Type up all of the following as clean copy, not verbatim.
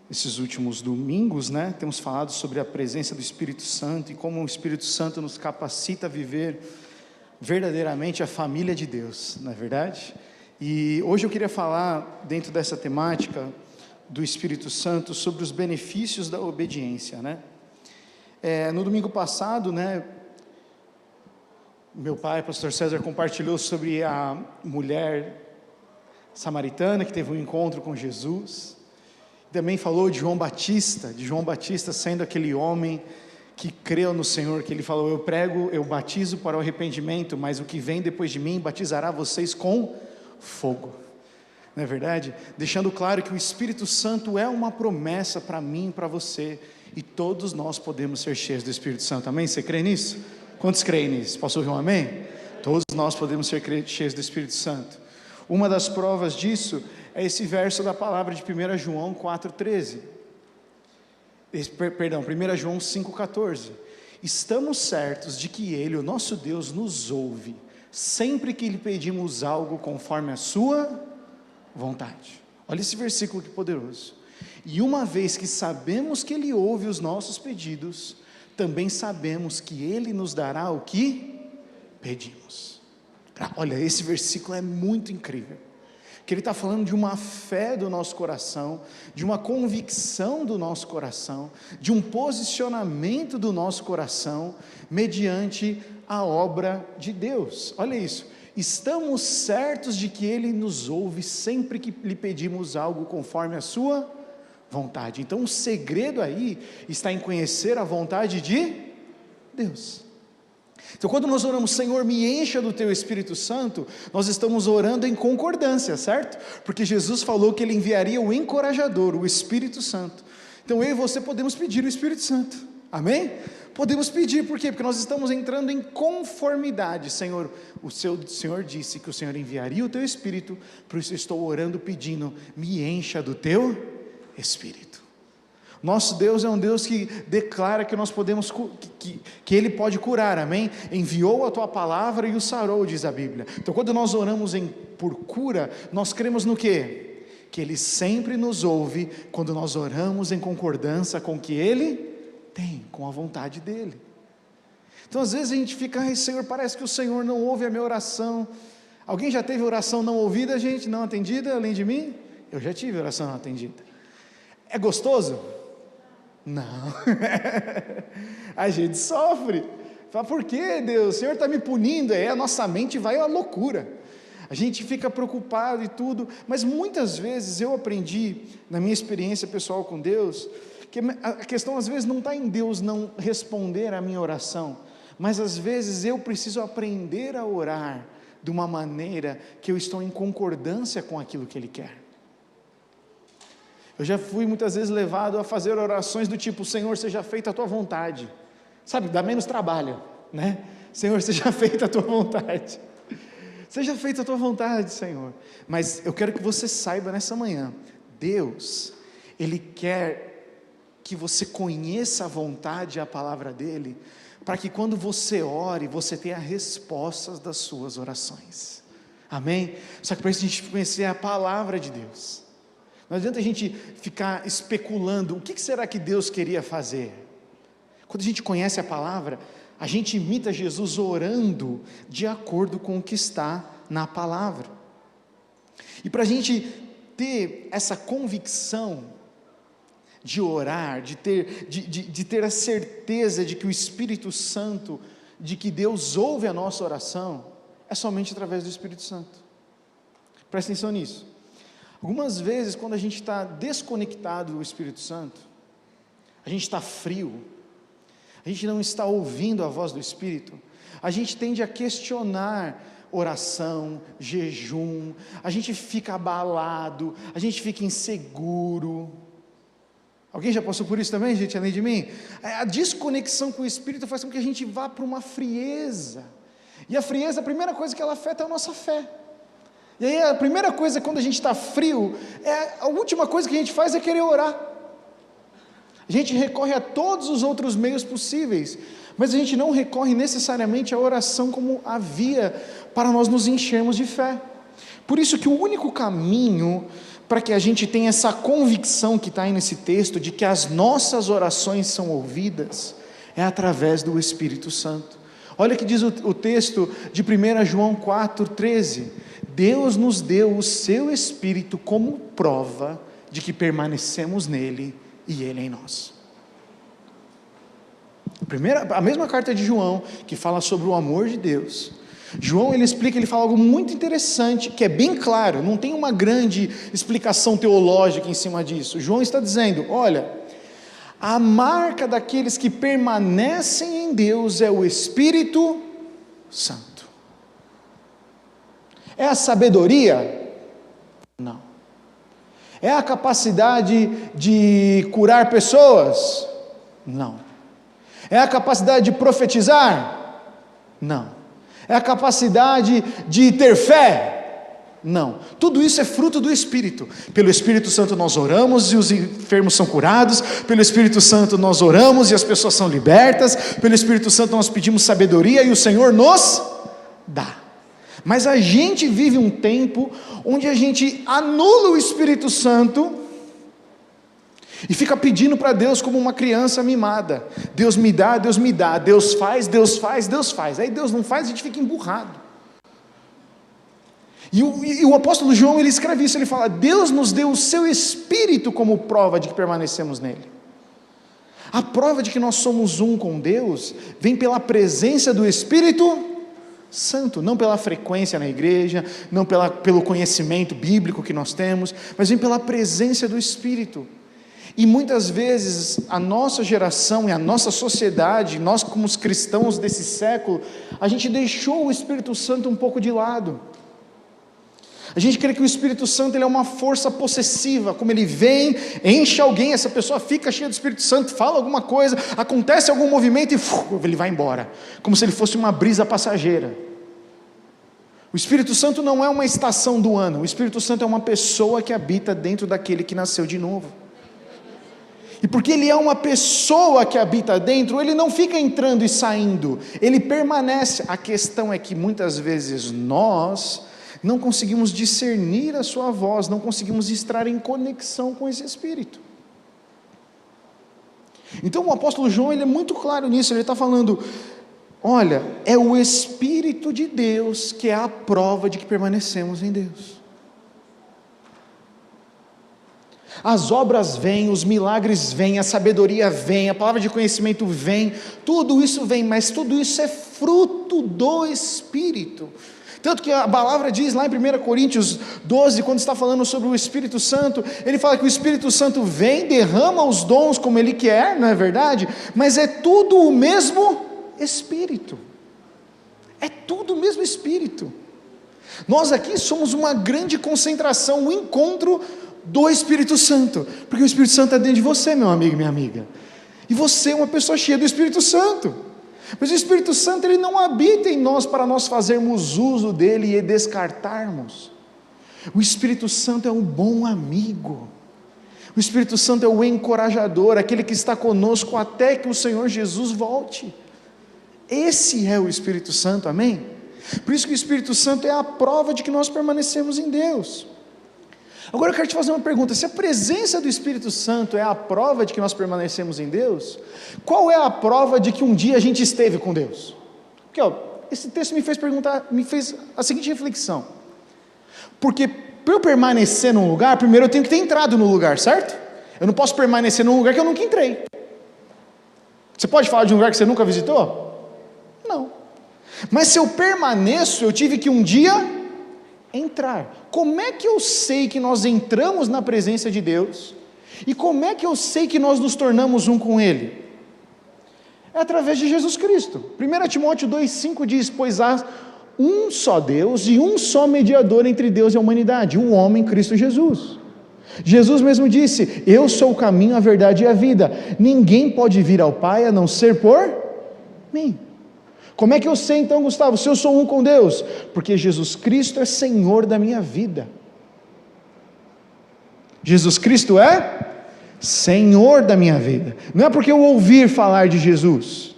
Esses últimos domingos, temos falado sobre a presença do Espírito Santo e como o Espírito Santo nos capacita a viver verdadeiramente a família de Deus, não é verdade? E hoje eu queria falar, dentro dessa temática do Espírito Santo, sobre os benefícios da obediência, No domingo passado, meu pai, pastor César, compartilhou sobre a mulher samaritana que teve um encontro com Jesus. Também falou de João Batista sendo aquele homem que creu no Senhor, que ele falou: eu batizo para o arrependimento, mas o que vem depois de mim batizará vocês com fogo. Não é verdade? Deixando claro que o Espírito Santo é uma promessa para mim e para você, e todos nós podemos ser cheios do Espírito Santo, amém? Você crê nisso? Quantos creem nisso? Posso ouvir um amém? Todos nós podemos ser cheios do Espírito Santo. Uma das provas disso é esse verso da palavra de 1 João 4,13. Perdão, 1 João 5,14. Estamos certos de que Ele, o nosso Deus, nos ouve, sempre que lhe pedimos algo conforme a sua vontade. Olha esse versículo que poderoso. E uma vez que sabemos que Ele ouve os nossos pedidos, também sabemos que Ele nos dará o que pedimos. Olha, esse versículo é muito incrível, que ele está falando de uma fé do nosso coração, de uma convicção do nosso coração, de um posicionamento do nosso coração, mediante a obra de Deus. Olha isso, estamos certos de que Ele nos ouve sempre que lhe pedimos algo conforme a sua vontade. Então o segredo aí está em conhecer a vontade de Deus. Então quando nós oramos: Senhor, me encha do Teu Espírito Santo, nós estamos orando em concordância, certo? Porque Jesus falou que Ele enviaria o encorajador, o Espírito Santo. Então eu e você podemos pedir o Espírito Santo, amém? Podemos pedir, por quê? Porque nós estamos entrando em conformidade. Senhor, o Senhor disse que o Senhor enviaria o Teu Espírito, por isso eu estou orando pedindo: me encha do Teu Espírito. Nosso Deus é um Deus que declara que nós podemos, que Ele pode curar, amém? Enviou a Tua palavra e o sarou, diz a Bíblia. Então quando nós oramos por cura, nós cremos no quê? Que Ele sempre nos ouve quando nós oramos em concordância com o que Ele tem, com a vontade dEle. Então às vezes a gente fica: ai Senhor, parece que o Senhor não ouve a minha oração. Alguém já teve oração não ouvida, gente, não atendida, além de mim? Eu já tive oração não atendida. É gostoso? Não. A gente sofre. Fala: por que, Deus? O Senhor está me punindo? A nossa mente vai à loucura. A gente fica preocupado e tudo, mas muitas vezes eu aprendi, na minha experiência pessoal com Deus, que a questão às vezes não está em Deus não responder a minha oração, mas às vezes eu preciso aprender a orar de uma maneira que eu estou em concordância com aquilo que Ele quer. Eu já fui muitas vezes levado a fazer orações do tipo: Senhor, seja feita a Tua vontade, sabe, dá menos trabalho, Senhor, seja feita a Tua vontade, seja feita a Tua vontade, Senhor. Mas eu quero que você saiba nessa manhã, Deus, Ele quer que você conheça a vontade e a palavra dEle, para que quando você ore, você tenha respostas das suas orações, amém? Só que para isso a gente conhecer a palavra de Deus. Não adianta a gente ficar especulando o que será que Deus queria fazer. Quando a gente conhece a palavra, a gente imita Jesus orando de acordo com o que está na palavra. E para a gente ter essa convicção de orar, de ter a certeza de que o Espírito Santo, de que Deus ouve a nossa oração, é somente através do Espírito Santo. Presta atenção nisso. Algumas vezes, quando a gente está desconectado do Espírito Santo, a gente está frio, a gente não está ouvindo a voz do Espírito, a gente tende a questionar oração, jejum, a gente fica abalado, a gente fica inseguro. Alguém já passou por isso também, gente, além de mim? A desconexão com o Espírito faz com que a gente vá para uma frieza, e a frieza, a primeira coisa que ela afeta é a nossa fé. E aí a primeira coisa, quando a gente está frio, a última coisa que a gente faz é querer orar. A gente recorre a todos os outros meios possíveis, mas a gente não recorre necessariamente à oração como a via para nós nos enchermos de fé. Por isso que o único caminho para que a gente tenha essa convicção que está aí nesse texto, de que as nossas orações são ouvidas, é através do Espírito Santo. Olha que diz o texto de 1 João 4,13, Deus nos deu o seu Espírito como prova de que permanecemos nele e ele em nós. A mesma carta de João, que fala sobre o amor de Deus, João ele explica, ele fala algo muito interessante, que é bem claro, não tem uma grande explicação teológica em cima disso. João está dizendo, olha, a marca daqueles que permanecem em Deus é o Espírito Santo. É a sabedoria? Não. É a capacidade de curar pessoas? Não. É a capacidade de profetizar? Não. É a capacidade de ter fé? Não. Tudo isso é fruto do Espírito. Pelo Espírito Santo nós oramos e os enfermos são curados. Pelo Espírito Santo nós oramos e as pessoas são libertas. Pelo Espírito Santo nós pedimos sabedoria e o Senhor nos dá. Mas a gente vive um tempo onde a gente anula o Espírito Santo e fica pedindo para Deus como uma criança mimada. Deus me dá, Deus me dá. Deus faz, Deus faz, Deus faz. Aí Deus não faz, a gente fica emburrado. E o apóstolo João, ele escreve isso, ele fala, Deus nos deu o seu Espírito como prova de que permanecemos nele. A prova de que nós somos um com Deus, vem pela presença do Espírito Santo, não pela frequência na igreja, não pelo conhecimento bíblico que nós temos, mas vem pela presença do Espírito. E muitas vezes a nossa geração e a nossa sociedade, nós como os cristãos desse século, a gente deixou o Espírito Santo um pouco de lado. A gente crê que o Espírito Santo ele é uma força possessiva, como ele vem, enche alguém, essa pessoa fica cheia do Espírito Santo, fala alguma coisa, acontece algum movimento e ele vai embora, como se ele fosse uma brisa passageira. O Espírito Santo não é uma estação do ano, o Espírito Santo é uma pessoa que habita dentro daquele que nasceu de novo. E porque ele é uma pessoa que habita dentro, ele não fica entrando e saindo, ele permanece. A questão é que muitas vezes nós não conseguimos discernir a sua voz, não conseguimos estar em conexão com esse Espírito. Então o apóstolo João ele é muito claro nisso, ele está falando, olha, é o Espírito de Deus que é a prova de que permanecemos em Deus. As obras vêm, os milagres vêm, a sabedoria vem, a palavra de conhecimento vem, tudo isso vem, mas tudo isso é fruto do Espírito. Tanto que a palavra diz lá em 1 Coríntios 12, quando está falando sobre o Espírito Santo, ele fala que o Espírito Santo vem, derrama os dons como ele quer, não é verdade? Mas é tudo o mesmo Espírito. É tudo o mesmo Espírito. Nós aqui somos uma grande concentração, um encontro do Espírito Santo, porque o Espírito Santo é dentro de você, meu amigo e minha amiga, e você é uma pessoa cheia do Espírito Santo, mas o Espírito Santo ele não habita em nós para nós fazermos uso dele e descartarmos. O Espírito Santo é um bom amigo, o Espírito Santo é o encorajador, aquele que está conosco até que o Senhor Jesus volte. Esse é o Espírito Santo, amém? Por isso que o Espírito Santo é a prova de que nós permanecemos em Deus. Agora eu quero te fazer uma pergunta, se a presença do Espírito Santo é a prova de que nós permanecemos em Deus, qual é a prova de que um dia a gente esteve com Deus? Porque esse texto me fez a seguinte reflexão, porque para eu permanecer num lugar, primeiro eu tenho que ter entrado no lugar, certo? Eu não posso permanecer num lugar que eu nunca entrei. Você pode falar de um lugar que você nunca visitou? Não. Mas se eu permaneço, eu tive que um dia entrar. Como é que eu sei que nós entramos na presença de Deus? E como é que eu sei que nós nos tornamos um com Ele? É através de Jesus Cristo. 1 Timóteo 2,5 diz, pois há um só Deus e um só mediador entre Deus e a humanidade, o homem Cristo Jesus. Jesus mesmo disse, eu sou o caminho, a verdade e a vida. Ninguém pode vir ao Pai a não ser por mim. Como é que eu sei então, Gustavo, se eu sou um com Deus? Porque Jesus Cristo é Senhor da minha vida. Jesus Cristo é Senhor da minha vida. Não é porque eu ouvir falar de Jesus,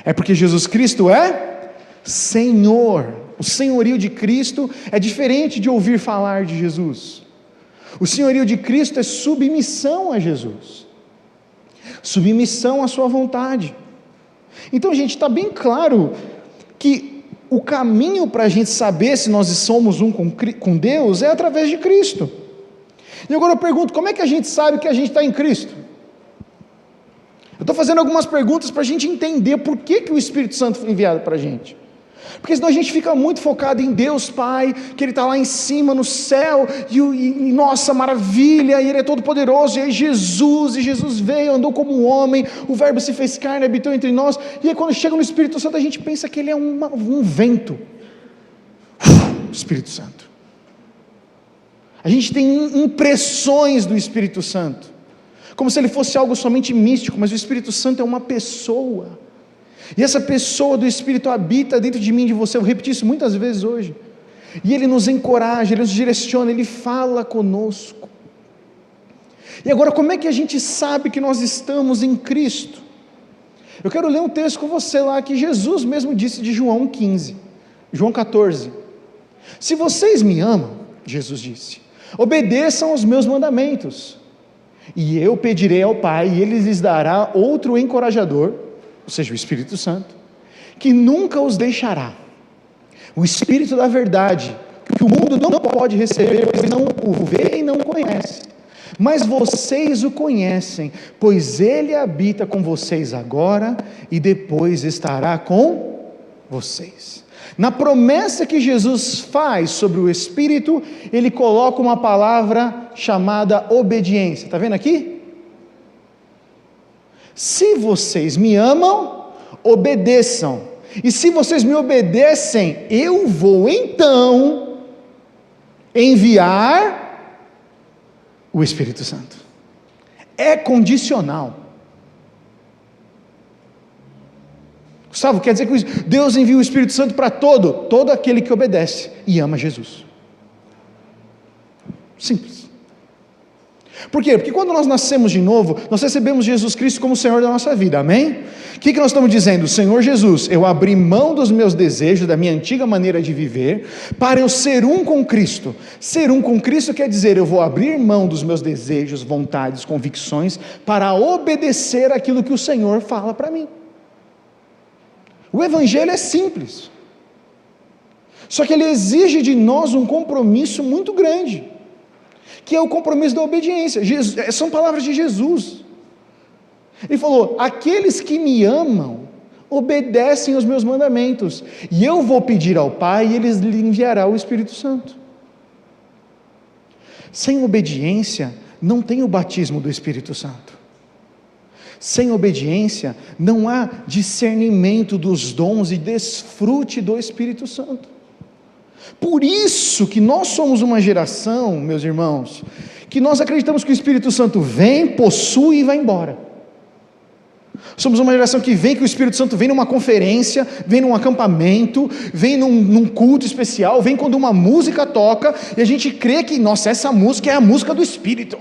é porque Jesus Cristo é Senhor O senhorio de Cristo é diferente de ouvir falar de Jesus. O senhorio de Cristo é submissão a Jesus, submissão à sua vontade. Então, gente, está bem claro que o caminho para a gente saber se nós somos um com Deus é através de Cristo. E agora eu pergunto, como é que a gente sabe que a gente está em Cristo? Eu estou fazendo algumas perguntas para a gente entender por que o Espírito Santo foi enviado para a gente. Porque senão a gente fica muito focado em Deus Pai, que Ele está lá em cima no céu, e nossa, maravilha, e Ele é todo poderoso, e aí Jesus veio, andou como um homem, o Verbo se fez carne, habitou entre nós, e aí quando chega no Espírito Santo a gente pensa que Ele é um vento. Espírito Santo. A gente tem impressões do Espírito Santo, como se Ele fosse algo somente místico, mas o Espírito Santo é uma pessoa, e essa pessoa do Espírito habita dentro de mim e de você. Eu repeti isso muitas vezes hoje, e Ele nos encoraja, Ele nos direciona, Ele fala conosco. E agora, como é que a gente sabe que nós estamos em Cristo? Eu quero ler um texto com você lá, que Jesus mesmo disse, de João 15, João 14, se vocês me amam, Jesus disse, obedeçam aos meus mandamentos, e eu pedirei ao Pai, e Ele lhes dará outro encorajador, ou seja, o Espírito Santo, que nunca os deixará, o Espírito da verdade, que o mundo não pode receber, pois não o vê e não o conhece, mas vocês o conhecem, pois Ele habita com vocês agora, e depois estará com vocês. Na promessa que Jesus faz sobre o Espírito, Ele coloca uma palavra chamada obediência, está vendo aqui? Se vocês me amam, obedeçam, e se vocês me obedecem, eu vou então enviar o Espírito Santo. É condicional. Gustavo, quer dizer que Deus envia o Espírito Santo para todo aquele que obedece e ama Jesus. Simples. Por quê? Porque quando nós nascemos de novo, nós recebemos Jesus Cristo como Senhor da nossa vida, amém? O que nós estamos dizendo? Senhor Jesus, eu abri mão dos meus desejos, da minha antiga maneira de viver, para eu ser um com Cristo. Ser um com Cristo quer dizer, eu vou abrir mão dos meus desejos, vontades, convicções, para obedecer aquilo que o Senhor fala para mim. O Evangelho é simples, só que ele exige de nós um compromisso muito grande, que é o compromisso da obediência. São palavras de Jesus. Ele falou, aqueles que me amam, obedecem aos meus mandamentos, e eu vou pedir ao Pai, e Ele lhe enviará o Espírito Santo. Sem obediência, não tem o batismo do Espírito Santo. Sem obediência, não há discernimento dos dons e desfrute do Espírito Santo. Por isso que nós somos uma geração, meus irmãos, que nós acreditamos que o Espírito Santo vem, possui e vai embora. Somos uma geração que vem, que o Espírito Santo vem numa conferência, vem num acampamento, vem num culto especial, vem quando uma música toca, e a gente crê que, nossa, essa música é a música do Espírito.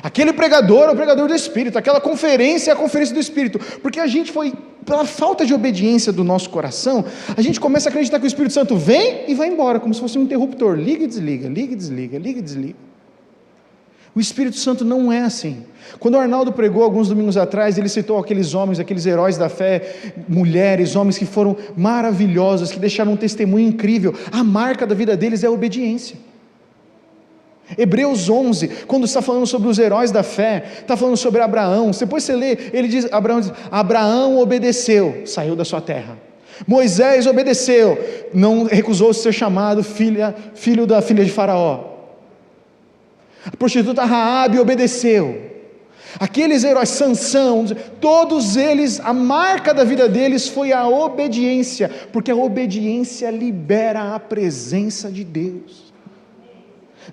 Aquele pregador é o pregador do Espírito, aquela conferência é a conferência do Espírito, porque a gente foi, pela falta de obediência do nosso coração, a gente começa a acreditar que o Espírito Santo vem e vai embora, como se fosse um interruptor, liga e desliga, liga e desliga, liga e desliga. O Espírito Santo não é assim. Quando o Arnaldo pregou alguns domingos atrás, ele citou aqueles homens, aqueles heróis da fé, mulheres, homens que foram maravilhosos, que deixaram um testemunho incrível, a marca da vida deles é a obediência. Hebreus 11, quando está falando sobre os heróis da fé, está falando sobre Abraão. Depois você lê, ele diz, Abraão obedeceu, saiu da sua terra. Moisés obedeceu, não recusou ser chamado filho da filha de Faraó. A prostituta Raabe obedeceu. Aqueles heróis, Sansão, todos eles, a marca da vida deles foi a obediência, porque a obediência libera a presença de Deus.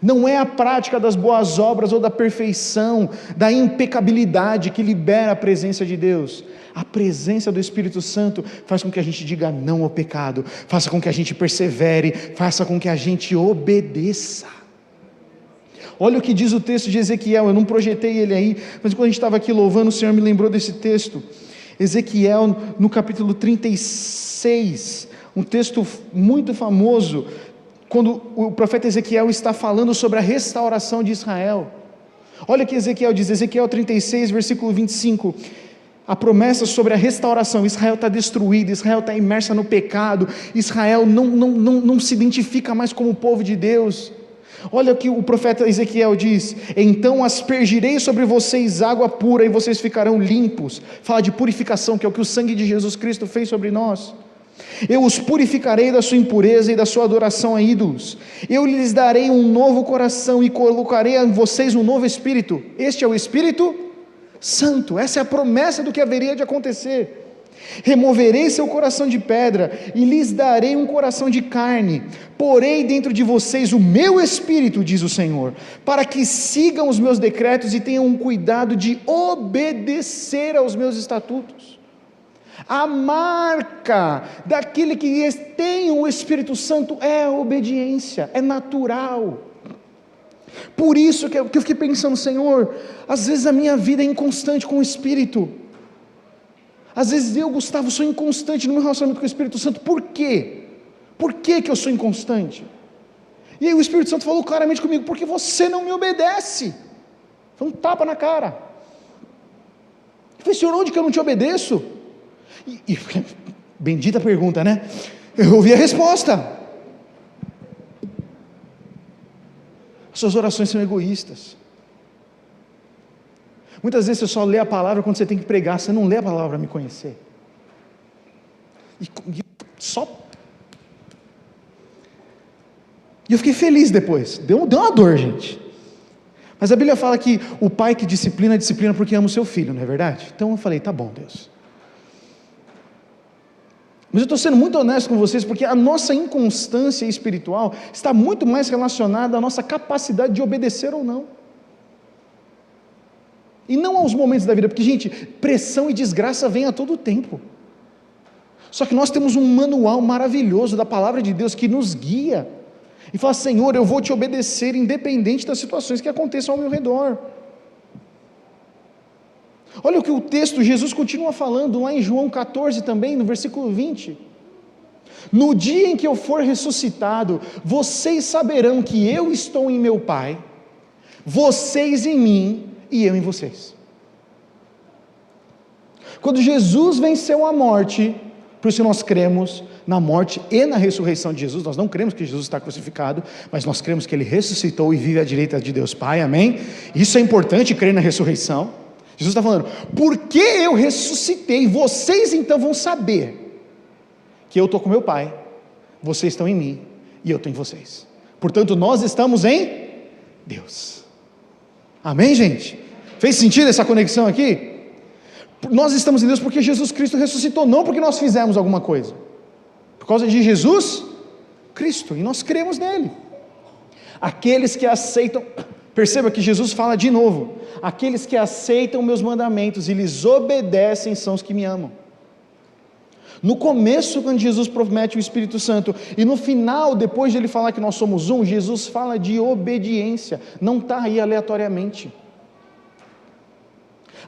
Não é a prática das boas obras ou da perfeição, da impecabilidade que libera a presença de Deus. A presença do Espírito Santo faz com que a gente diga não ao pecado, faça com que a gente persevere, faça com que a gente obedeça. Olha o que diz o texto de Ezequiel, eu não projetei ele aí, mas quando a gente estava aqui louvando, o Senhor me lembrou desse texto. Ezequiel, no capítulo 36, Um texto muito famoso, quando o profeta Ezequiel está falando sobre a restauração de Israel. Olha o que Ezequiel diz, Ezequiel 36, versículo 25, a promessa sobre a restauração. Israel está destruída, Israel está imersa no pecado, Israel não se identifica mais como o povo de Deus. Olha o que o profeta Ezequiel diz: então aspergirei sobre vocês água pura e vocês ficarão limpos. Fala de purificação, que é o que o sangue de Jesus Cristo fez sobre nós. Eu os purificarei da sua impureza e da sua adoração a ídolos. Eu lhes darei um novo coração e colocarei em vocês um novo espírito. Este é o Espírito Santo. Essa é a promessa do que haveria de acontecer. Removerei seu coração de pedra e lhes darei um coração de carne. Porei dentro de vocês o meu espírito, diz o Senhor, para que sigam os meus decretos e tenham um cuidado de obedecer aos meus estatutos. A marca daquele que tem o Espírito Santo é a obediência, é natural. Por isso que eu fiquei pensando, Senhor, às vezes a minha vida é inconstante com o Espírito. Às vezes eu, Gustavo, sou inconstante no meu relacionamento com o Espírito Santo. Por quê? Por que eu sou inconstante? E aí o Espírito Santo falou claramente comigo: porque você não me obedece. Foi um tapa na cara. Eu falei: Senhor, onde que eu não te obedeço? E bendita pergunta, né? Eu ouvi a resposta. As suas orações são egoístas. Muitas vezes você só lê a palavra quando você tem que pregar, você não lê a palavra para me conhecer. E eu fiquei feliz depois, deu uma dor, gente. Mas a Bíblia fala que o pai que disciplina porque ama o seu filho, não é verdade? Então eu falei: tá bom, Deus. Mas eu estou sendo muito honesto com vocês, porque a nossa inconstância espiritual está muito mais relacionada à nossa capacidade de obedecer ou não. E não aos momentos da vida, porque, gente, pressão e desgraça vem a todo tempo. Só que nós temos um manual maravilhoso da palavra de Deus que nos guia e fala: Senhor, eu vou te obedecer independente das situações que aconteçam ao meu redor. Olha o que o texto, Jesus continua falando lá em João 14 também, no versículo 20: no dia em que eu for ressuscitado, vocês saberão que eu estou em meu Pai, vocês em mim e eu em vocês. Quando Jesus venceu a morte, por isso nós cremos na morte e na ressurreição de Jesus. Nós não cremos que Jesus está crucificado, mas nós cremos que Ele ressuscitou e vive à direita de Deus Pai, amém? Isso é importante, crer na ressurreição. Jesus está falando: porque eu ressuscitei, vocês então vão saber que eu estou com meu Pai, vocês estão em mim e eu estou em vocês. Portanto, nós estamos em Deus. Amém, gente? Fez sentido essa conexão aqui? Nós estamos em Deus porque Jesus Cristo ressuscitou, não porque nós fizemos alguma coisa. Por causa de Jesus Cristo, e nós cremos nele. Aqueles que aceitam, perceba que Jesus fala de novo: aqueles que aceitam meus mandamentos e lhes obedecem são os que me amam. No começo, quando Jesus promete o Espírito Santo, e no final, depois de ele falar que nós somos um, Jesus fala de obediência, não está aí aleatoriamente.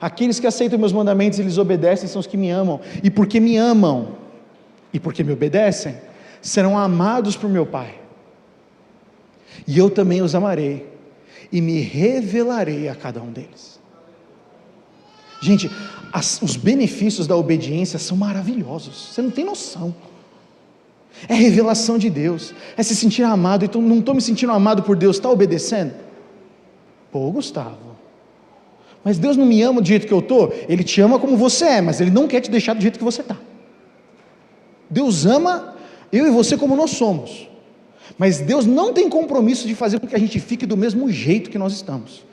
Aqueles que aceitam meus mandamentos e lhes obedecem são os que me amam, e porque me amam, e porque me obedecem, serão amados por meu Pai, e eu também os amarei, e me revelarei a cada um deles. Gente, os benefícios da obediência são maravilhosos, você não tem noção. É revelação de Deus, é se sentir amado. Então, não estou me sentindo amado por Deus, está obedecendo? Pô, Gustavo, mas Deus não me ama do jeito que eu estou? Ele te ama como você é, mas Ele não quer te deixar do jeito que você está. Deus ama eu e você como nós somos, mas Deus não tem compromisso de fazer com que a gente fique do mesmo jeito que nós estamos,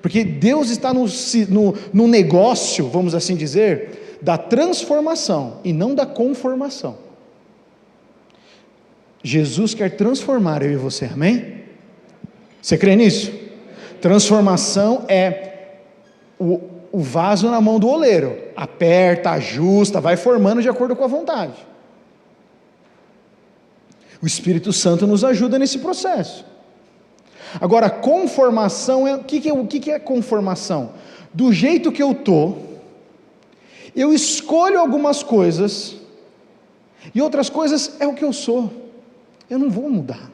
porque Deus está no negócio, vamos assim dizer, da transformação e não da conformação. Jesus quer transformar eu e você, amém? Você crê nisso? Transformação é o vaso na mão do oleiro, aperta, ajusta, vai formando de acordo com a vontade. O Espírito Santo nos ajuda nesse processo. Agora, conformação, o que é conformação? Do jeito que eu estou, eu escolho algumas coisas, E outras coisas é o que eu sou. Eu não vou mudar.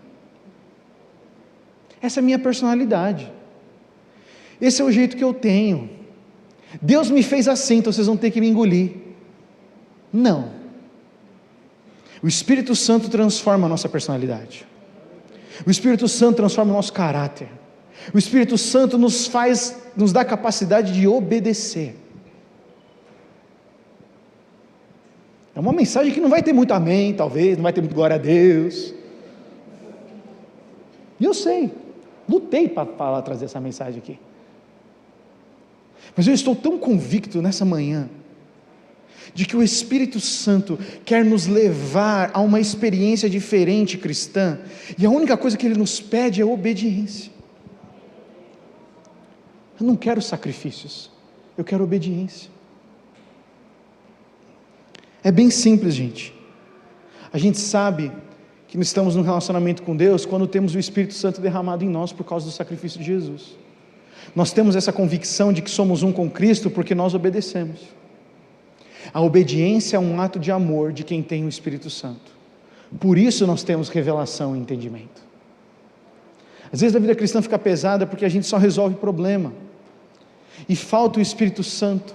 Essa é a minha personalidade. Esse é o jeito que eu tenho. Deus me fez assim, então vocês vão ter que me engolir. Não. O Espírito Santo transforma a nossa personalidade. O Espírito Santo transforma o nosso caráter. O Espírito Santo nos dá a capacidade de obedecer. É uma mensagem que não vai ter muito amém, talvez, não vai ter muito glória a Deus. E eu sei, lutei para trazer essa mensagem aqui. Mas eu estou tão convicto nessa manhã, de que o Espírito Santo quer nos levar a uma experiência diferente cristã, e a única coisa que Ele nos pede é obediência. Eu não quero sacrifícios, eu quero obediência. É bem simples, gente. A gente sabe que nós estamos num relacionamento com Deus quando temos o Espírito Santo derramado em nós por causa do sacrifício de Jesus. Nós temos essa convicção de que somos um com Cristo porque nós obedecemos. A obediência é um ato de amor de quem tem o Espírito Santo. Por isso nós temos revelação e entendimento. Às vezes a vida cristã fica pesada porque a gente só resolve problema e falta o Espírito Santo.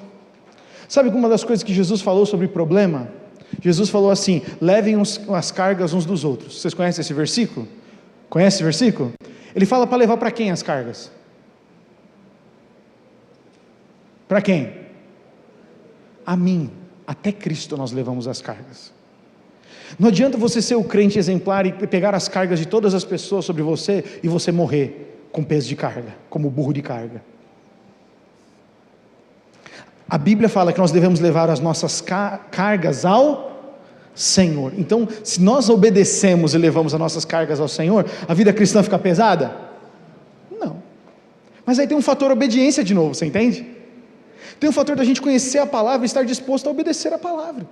Sabe uma das coisas que Jesus falou sobre problema? Jesus falou assim: levem as cargas uns dos outros. Vocês conhecem esse versículo? Conhece esse versículo? Ele fala para levar para quem as cargas? Para quem? A mim. Até Cristo nós levamos as cargas. Não adianta você ser o crente exemplar e pegar as cargas de todas as pessoas sobre você e você morrer com peso de carga, como burro de carga. A Bíblia fala que nós devemos levar as nossas cargas ao Senhor. Então, se nós obedecemos e levamos as nossas cargas ao Senhor, a vida cristã fica pesada? Não. Mas aí tem um fator obediência de novo, você entende? Tem o fator da gente conhecer a palavra e estar disposto a obedecer a palavra.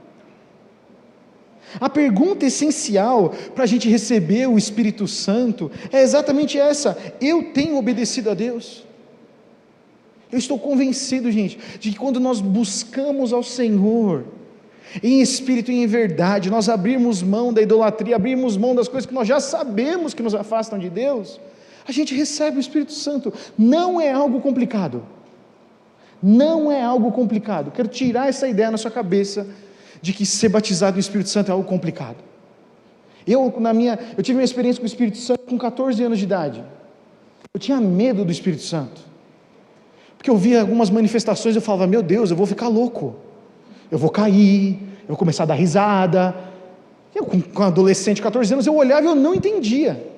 A pergunta essencial para a gente receber o Espírito Santo é exatamente essa: eu tenho obedecido a Deus? Eu estou convencido, gente, de que quando nós buscamos ao Senhor, em espírito e em verdade, nós abrirmos mão da idolatria, abrirmos mão das coisas que nós já sabemos que nos afastam de Deus, a gente recebe o Espírito Santo. Não é algo complicado. Não é algo complicado. Quero tirar essa ideia na sua cabeça de que ser batizado no Espírito Santo é algo complicado. Eu tive uma experiência com o Espírito Santo com 14 anos de idade. Eu tinha medo do Espírito Santo, porque eu via algumas manifestações e eu falava: meu Deus, eu vou ficar louco, eu vou cair, eu vou começar a dar risada. Eu, com adolescente de 14 anos, eu olhava e eu não entendia.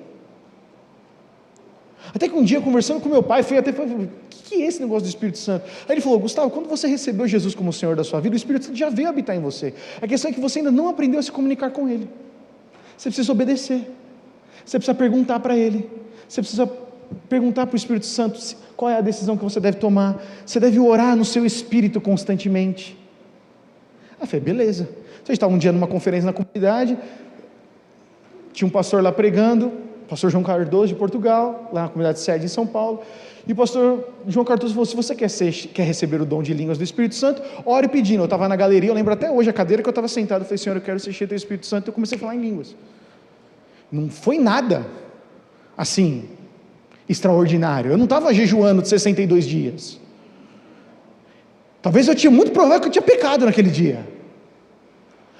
Até que um dia, conversando com meu pai, falei: o que é esse negócio do Espírito Santo? Aí ele falou: Gustavo, quando você recebeu Jesus como o Senhor da sua vida, o Espírito Santo já veio habitar em você. A questão é que você ainda não aprendeu a se comunicar com Ele. Você precisa obedecer. Você precisa perguntar para Ele. Você precisa perguntar para o Espírito Santo qual é a decisão que você deve tomar. Você deve orar no seu espírito constantemente. Eu falei: beleza. Você estava um dia numa conferência na comunidade, tinha um pastor lá pregando, pastor João Cardoso de Portugal, lá na comunidade sede em São Paulo, e o pastor João Cardoso falou: se você quer receber o dom de línguas do Espírito Santo, ore pedindo. Eu estava na galeria, eu lembro até hoje a cadeira que eu estava sentado, eu falei: Senhor, eu quero ser cheio do Espírito Santo. Eu comecei a falar em línguas. Não foi nada assim extraordinário. Eu não estava jejuando de 62 dias. Talvez muito provável que eu tinha pecado naquele dia.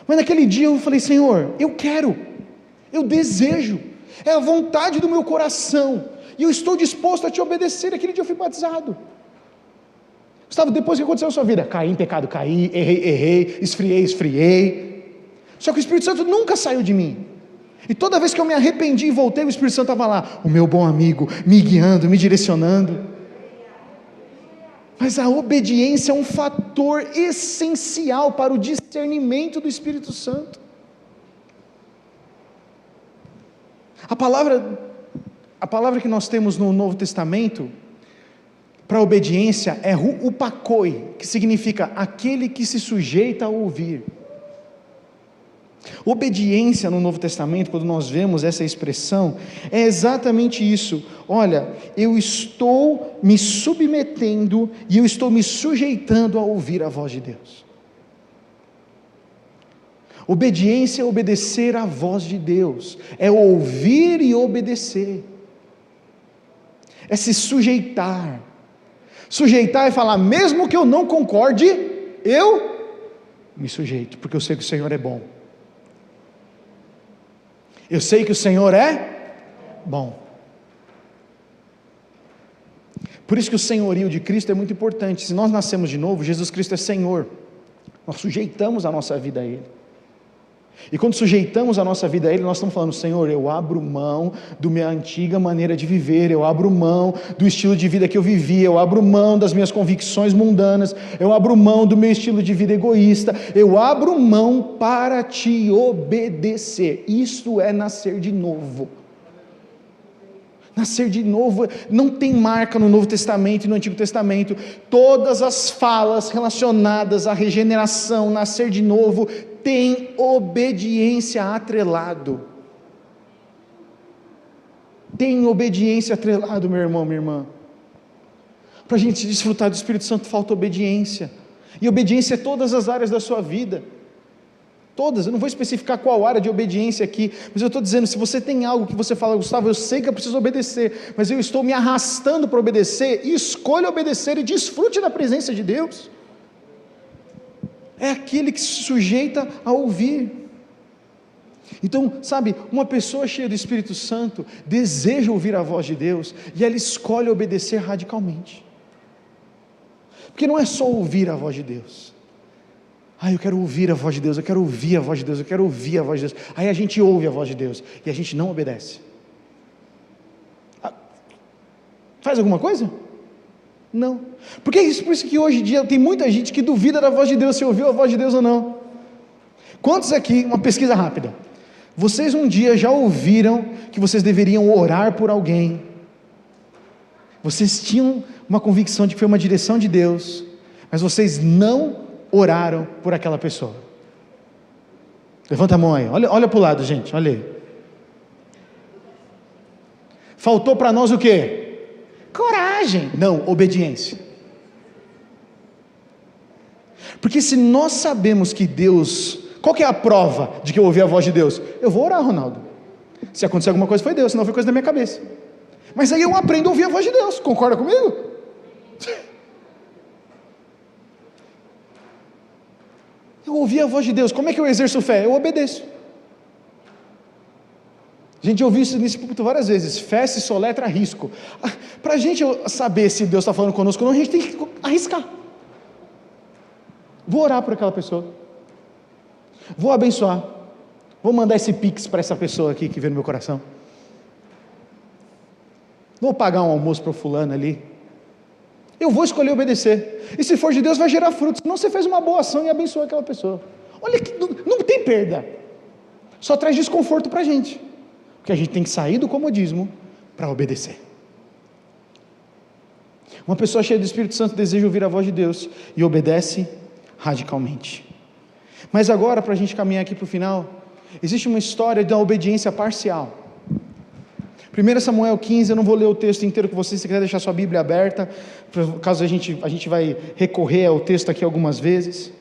Mas naquele dia eu falei: Senhor, eu quero, eu desejo, é a vontade do meu coração, e eu estou disposto a te obedecer. Aquele dia eu fui batizado. Gustavo, depois o que aconteceu na sua vida? Caí em pecado, caí, errei, esfriei. Só que o Espírito Santo nunca saiu de mim. E toda vez que eu me arrependi e voltei, o Espírito Santo estava lá, o meu bom amigo, me guiando, me direcionando. Mas a obediência é um fator essencial para o discernimento do Espírito Santo. A palavra que nós temos no Novo Testamento para obediência é upakoi, que significa aquele que se sujeita a ouvir. Obediência no Novo Testamento, quando nós vemos essa expressão, é exatamente isso. Olha, eu estou me submetendo e eu estou me sujeitando a ouvir a voz de Deus. Obediência é obedecer à voz de Deus, é ouvir e obedecer, é se sujeitar. Sujeitar é falar, mesmo que eu não concorde, eu me sujeito, porque eu sei que o Senhor é bom. Eu sei que o Senhor é bom. Por isso que o senhorio de Cristo é muito importante. Se nós nascemos de novo, Jesus Cristo é Senhor. Nós sujeitamos a nossa vida a Ele. E quando sujeitamos a nossa vida a Ele, nós estamos falando, Senhor, eu abro mão da minha antiga maneira de viver, eu abro mão do estilo de vida que eu vivia, eu abro mão das minhas convicções mundanas, eu abro mão do meu estilo de vida egoísta, eu abro mão para te obedecer. Isto é nascer de novo. Nascer de novo não tem marca no Novo Testamento e no Antigo Testamento. Todas as falas relacionadas à regeneração, nascer de novo, tem obediência atrelado. Tem obediência atrelado, meu irmão, minha irmã. Para a gente desfrutar do Espírito Santo falta obediência. E obediência é todas as áreas da sua vida. Todas, eu não vou especificar qual área de obediência aqui, mas eu estou dizendo, se você tem algo que você fala, Gustavo, eu sei que eu preciso obedecer, mas eu estou me arrastando para obedecer, e escolha obedecer e desfrute da presença de Deus, é aquele que se sujeita a ouvir. Então, sabe, uma pessoa cheia do Espírito Santo, deseja ouvir a voz de Deus, e ela escolhe obedecer radicalmente, porque não é só ouvir a voz de Deus, eu quero ouvir a voz de Deus, eu quero ouvir a voz de Deus, eu quero ouvir a voz de Deus. Aí a gente ouve a voz de Deus e a gente não obedece. Faz alguma coisa? Não. Por isso que hoje em dia tem muita gente que duvida da voz de Deus, se ouviu a voz de Deus ou não. Quantos aqui, uma pesquisa rápida, vocês um dia já ouviram que vocês deveriam orar por alguém? Vocês tinham uma convicção de que foi uma direção de Deus, mas vocês não oraram por aquela pessoa? Levanta a mão aí, olha para o lado, gente, olha aí. Faltou para nós o quê? Coragem, não, obediência. Porque se nós sabemos que Deus, qual que é a prova de que eu ouvi a voz de Deus? Eu vou orar, Ronaldo. Se acontecer alguma coisa foi Deus, senão foi coisa da minha cabeça. Mas aí eu aprendo a ouvir a voz de Deus, concorda comigo? Eu ouvi a voz de Deus, como é que eu exerço fé? Eu obedeço. A gente ouviu isso nesse púlpito várias vezes, fé se soletra risco. Para a gente saber se Deus está falando conosco ou não, a gente tem que arriscar. Vou orar por aquela pessoa, vou abençoar, vou mandar esse pix para essa pessoa aqui que veio no meu coração, vou pagar um almoço para o fulano ali, eu vou escolher obedecer, e se for de Deus vai gerar frutos, senão você fez uma boa ação e abençoou aquela pessoa. Olha que não tem perda, só traz desconforto para a gente, porque a gente tem que sair do comodismo para obedecer. Uma pessoa cheia do Espírito Santo deseja ouvir a voz de Deus e obedece radicalmente. Mas agora, para a gente caminhar aqui para o final, existe uma história da obediência parcial. 1 Samuel 15, eu não vou ler o texto inteiro com vocês, se quiser deixar sua Bíblia aberta, caso a gente vai recorrer ao texto aqui algumas vezes,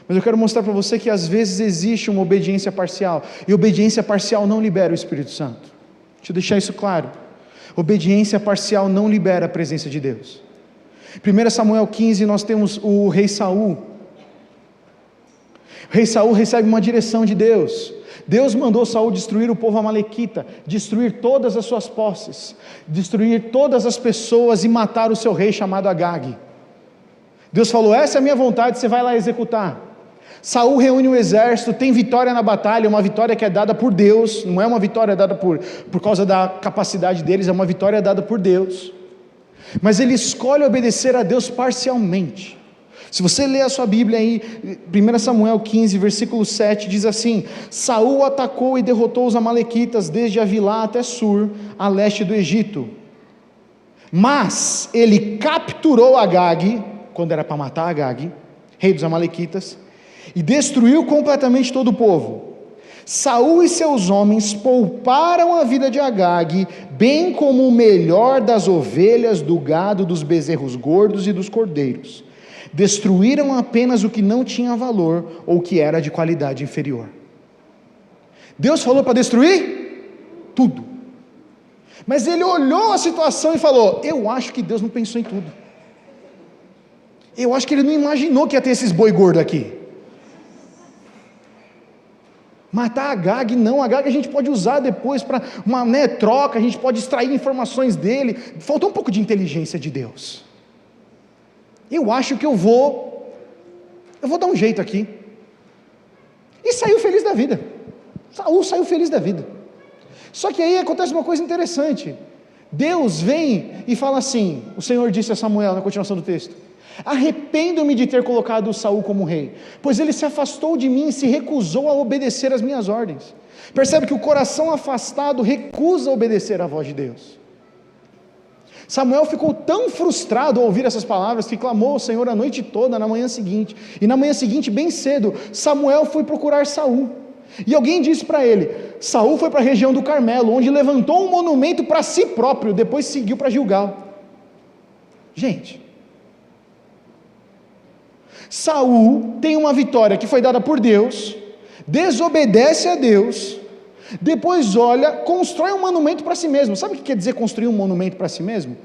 mas eu quero mostrar para você que às vezes existe uma obediência parcial, e obediência parcial não libera o Espírito Santo, deixa eu deixar isso claro, obediência parcial não libera a presença de Deus. 1 Samuel 15, nós temos o rei Saul. O rei Saul recebe uma direção de Deus. Deus mandou Saul destruir o povo amalequita, destruir todas as suas posses, destruir todas as pessoas e matar o seu rei chamado Agag. Deus falou, essa é a minha vontade, você vai lá executar. Saul reúne o exército, tem vitória na batalha, uma vitória que é dada por Deus, não é uma vitória dada por causa da capacidade deles, é uma vitória dada por Deus. Mas ele escolhe obedecer a Deus parcialmente. Se você ler a sua Bíblia aí, 1 Samuel 15, versículo 7, diz assim, Saul atacou e derrotou os amalequitas desde Avilá até Sur, a leste do Egito. Mas ele capturou Agag, quando era para matar Agag, rei dos amalequitas, e destruiu completamente todo o povo. Saul e seus homens pouparam a vida de Agag, bem como o melhor das ovelhas, do gado, dos bezerros gordos e dos cordeiros. Destruíram apenas o que não tinha valor ou que era de qualidade inferior. Deus falou para destruir tudo. Mas ele olhou a situação e falou: eu acho que Deus não pensou em tudo. Eu acho que ele não imaginou que ia ter esses boi gordo aqui. Matar Agag, não, Agag a gente pode usar depois para uma troca, a gente pode extrair informações dele. Faltou um pouco de inteligência de Deus. Eu acho que eu vou dar um jeito aqui. E saiu feliz da vida. Saul saiu feliz da vida. Só que aí acontece uma coisa interessante. Deus vem e fala assim, o Senhor disse a Samuel na continuação do texto: arrependo-me de ter colocado Saul como rei, pois ele se afastou de mim e se recusou a obedecer às minhas ordens. Percebe que o coração afastado recusa obedecer à voz de Deus. Samuel ficou tão frustrado ao ouvir essas palavras que clamou ao Senhor a noite toda na manhã seguinte. E na manhã seguinte, bem cedo, Samuel foi procurar Saul. E alguém disse para ele: Saul foi para a região do Carmelo, onde levantou um monumento para si próprio, depois seguiu para Gilgal. Gente, Saul tem uma vitória que foi dada por Deus, desobedece a Deus, depois olha, constrói um monumento para si mesmo. Sabe o que quer dizer construir um monumento para si mesmo?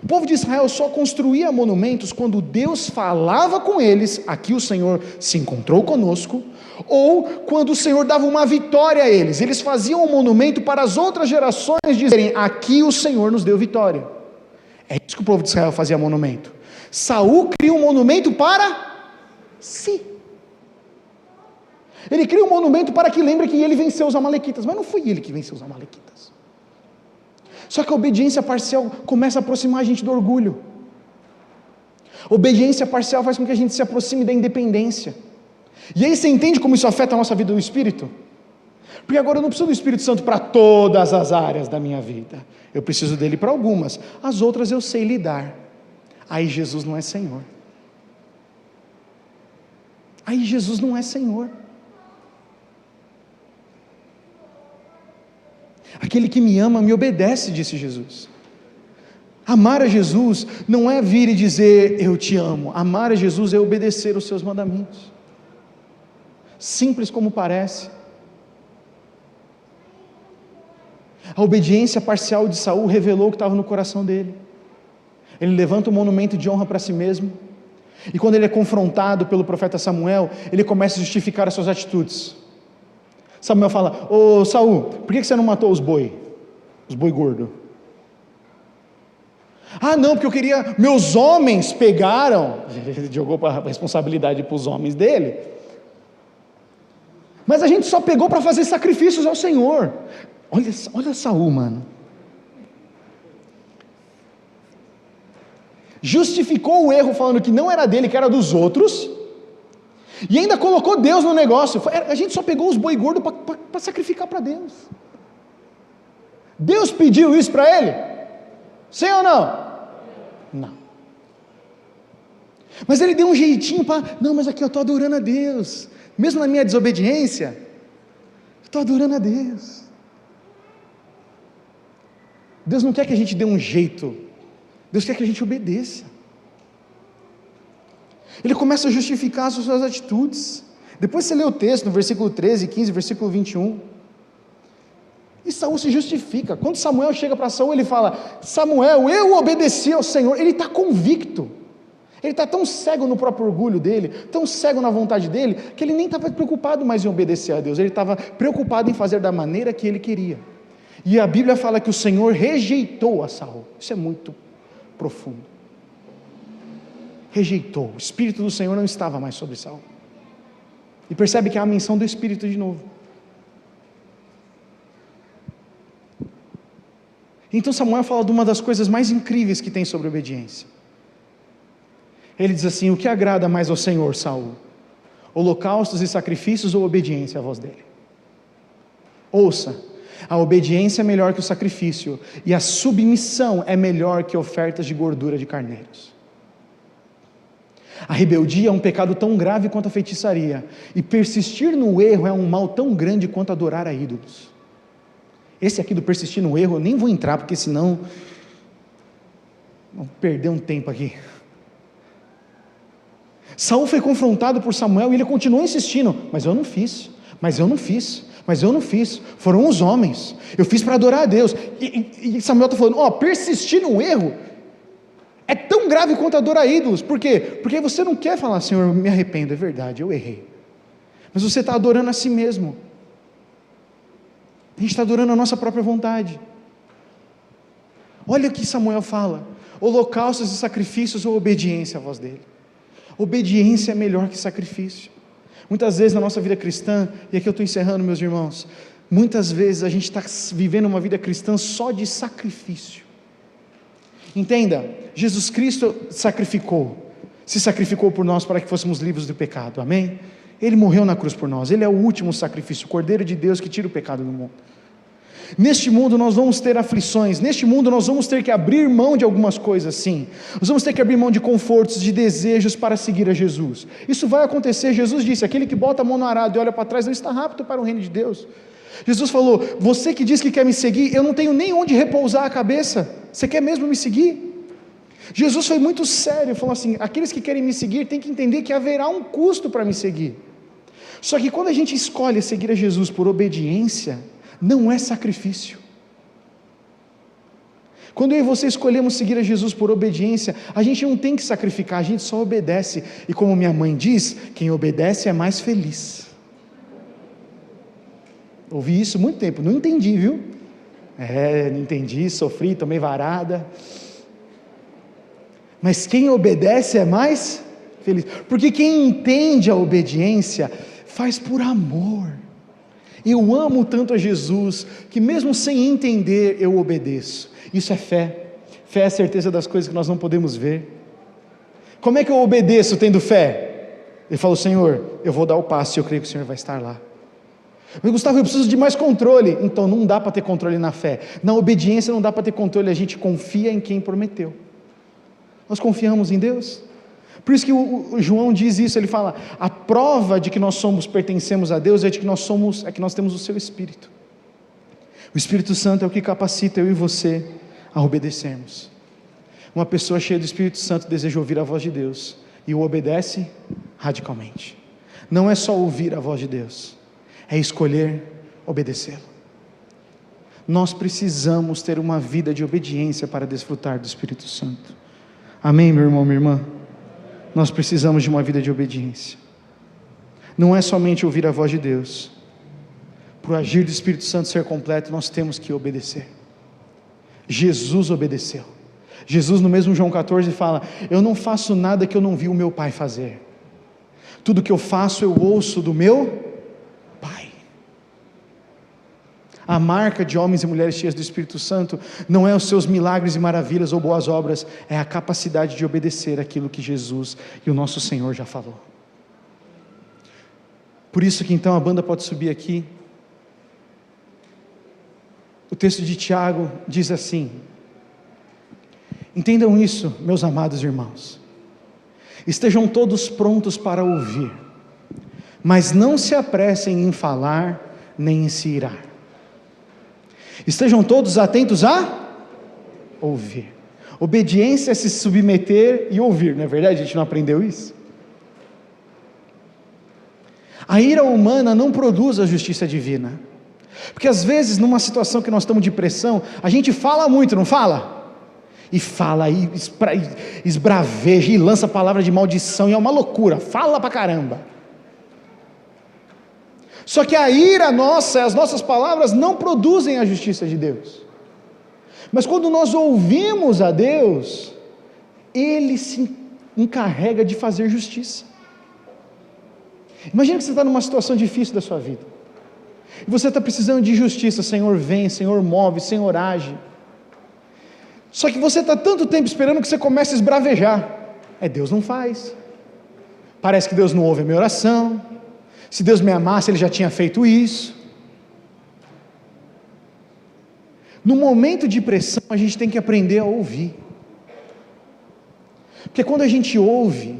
O povo de Israel só construía monumentos quando Deus falava com eles: aqui o Senhor se encontrou conosco, ou quando o Senhor dava uma vitória a eles. Eles faziam um monumento para as outras gerações dizerem: aqui o Senhor nos deu vitória. É isso que o povo de Israel fazia monumento. Saul cria um monumento para si. Ele cria um monumento para que lembre que ele venceu os amalequitas, mas não foi ele que venceu os amalequitas. Só que a obediência parcial começa a aproximar a gente do orgulho. Obediência parcial faz com que a gente se aproxime da independência. E aí você entende como isso afeta a nossa vida do Espírito? Porque agora eu não preciso do Espírito Santo para todas as áreas da minha vida. Eu preciso dele para algumas, as outras eu sei lidar. Aí Jesus não é Senhor. Aí Jesus não é Senhor. Aquele que me ama me obedece, disse Jesus. Amar a Jesus não é vir e dizer eu te amo. Amar a Jesus é obedecer os seus mandamentos. Simples como parece. A obediência parcial de Saul revelou o que estava no coração dele. Ele levanta um monumento de honra para si mesmo, e quando ele é confrontado pelo profeta Samuel, ele começa a justificar as suas atitudes. Samuel fala: ô Saul, por que você não matou os boi gordo? Ah não, porque eu queria, meus homens pegaram. Ele jogou a responsabilidade para os homens dele, mas a gente só pegou para fazer sacrifícios ao Senhor. Olha Saul, mano. Justificou o erro falando que não era dele, que era dos outros, e ainda colocou Deus no negócio. A gente só pegou os boi gordos para sacrificar para Deus. Deus pediu isso para ele? Sim ou não? Não. Mas ele deu um jeitinho para, não, mas aqui eu estou adorando a Deus, mesmo na minha desobediência, estou adorando a Deus. Deus não quer que a gente dê um jeito, Deus quer que a gente obedeça. Ele começa a justificar as suas atitudes. Depois você lê o texto, no versículo 13, 15, versículo 21. E Saul se justifica. Quando Samuel chega para Saul, ele fala: Samuel, eu obedeci ao Senhor. Ele está convicto. Ele está tão cego no próprio orgulho dele, tão cego na vontade dele, que ele nem estava preocupado mais em obedecer a Deus. Ele estava preocupado em fazer da maneira que ele queria. E a Bíblia fala que o Senhor rejeitou a Saul. Isso é muito profundo. Rejeitou. O Espírito do Senhor não estava mais sobre Saul. E percebe que há a menção do Espírito de novo. Então Samuel fala de uma das coisas mais incríveis que tem sobre obediência. Ele diz assim: o que agrada mais ao Senhor, Saul? Holocaustos e sacrifícios ou obediência à voz dele? Ouça, a obediência é melhor que o sacrifício, e a submissão é melhor que ofertas de gordura de carneiros. A rebeldia é um pecado tão grave quanto a feitiçaria, e persistir no erro é um mal tão grande quanto adorar a ídolos. Esse aqui do persistir no erro eu nem vou entrar, porque senão vamos perder um tempo aqui. Saul foi confrontado por Samuel e ele continuou insistindo, mas eu não fiz, mas eu não fiz, mas eu não fiz, foram os homens, eu fiz para adorar a Deus, e Samuel está falando, persistir no erro, é tão grave quanto adorar ídolos, por quê? Porque você não quer falar, Senhor, eu me arrependo, é verdade, eu errei, mas você está adorando a si mesmo, a gente está adorando a nossa própria vontade. Olha o que Samuel fala, holocaustos e sacrifícios ou obediência à voz dele. Obediência é melhor que sacrifício. Muitas vezes na nossa vida cristã, e aqui eu estou encerrando, meus irmãos, muitas vezes a gente está vivendo uma vida cristã só de sacrifício. Entenda, Jesus Cristo se sacrificou por nós para que fôssemos livres do pecado, amém? Ele morreu na cruz por nós, Ele é o último sacrifício, o Cordeiro de Deus que tira o pecado do mundo. Neste mundo nós vamos ter aflições, neste mundo nós vamos ter que abrir mão de algumas coisas, sim, nós vamos ter que abrir mão de confortos, de desejos para seguir a Jesus, isso vai acontecer. Jesus disse, aquele que bota a mão no arado e olha para trás não está apto para o reino de Deus. Jesus falou, você que diz que quer me seguir, eu não tenho nem onde repousar a cabeça, você quer mesmo me seguir? Jesus foi muito sério, falou assim, aqueles que querem me seguir têm que entender que haverá um custo para me seguir, só que quando a gente escolhe seguir a Jesus por obediência, não é sacrifício. Quando eu e você escolhemos seguir a Jesus por obediência, a gente não tem que sacrificar, a gente só obedece, e como minha mãe diz, quem obedece é mais feliz. Ouvi isso há muito tempo, não entendi, viu? Não entendi, sofri, tomei varada, mas quem obedece é mais feliz, porque quem entende a obediência, faz por amor. Eu amo tanto a Jesus, que mesmo sem entender, eu obedeço. Isso é fé. Fé é a certeza das coisas que nós não podemos ver. Como é que eu obedeço tendo fé? Ele falou, Senhor, eu vou dar o passo e eu creio que o Senhor vai estar lá. Mas Gustavo, eu preciso de mais controle. Então não dá para ter controle na fé. Na obediência não dá para ter controle, a gente confia em quem prometeu. Nós confiamos em Deus. Por isso que o João diz isso, ele fala, a prova de que nós pertencemos a Deus é de que nós temos o seu Espírito. O Espírito Santo é o que capacita eu e você a obedecermos. Uma pessoa cheia do Espírito Santo deseja ouvir a voz de Deus e o obedece radicalmente. Não é só ouvir a voz de Deus, é escolher obedecê-lo. Nós precisamos ter uma vida de obediência para desfrutar do Espírito Santo. Amém, meu irmão, minha irmã? Nós precisamos de uma vida de obediência. Não é somente ouvir a voz de Deus. Para o agir do Espírito Santo ser completo, nós temos que obedecer. Jesus obedeceu. Jesus no mesmo João 14 fala, eu não faço nada que eu não vi o meu Pai fazer. Tudo que eu faço eu ouço do meu Pai. A marca de homens e mulheres cheias do Espírito Santo não é os seus milagres e maravilhas ou boas obras, é a capacidade de obedecer aquilo que Jesus e o nosso Senhor já falou. Por isso que então a banda pode subir aqui. O texto de Tiago diz assim, entendam isso, meus amados irmãos, estejam todos prontos para ouvir, mas não se apressem em falar, nem em se irar. Estejam todos atentos a ouvir. Obediência é se submeter e ouvir, não é verdade? A gente não aprendeu isso? A ira humana não produz a justiça divina, porque às vezes numa situação que nós estamos de pressão, a gente fala muito, não fala? E fala, e esbraveja, e lança palavra de maldição, e é uma loucura, fala pra caramba. Só que a ira nossa, as nossas palavras não produzem a justiça de Deus. Mas quando nós ouvimos a Deus, Ele se encarrega de fazer justiça. Imagina que você está numa situação difícil da sua vida, e você está precisando de justiça, Senhor vem, Senhor move, Senhor age. Só que você está tanto tempo esperando que você comece a esbravejar. Deus não faz. Parece que Deus não ouve a minha oração. Se Deus me amasse, Ele já tinha feito isso. No momento de pressão, a gente tem que aprender a ouvir. Porque quando a gente ouve,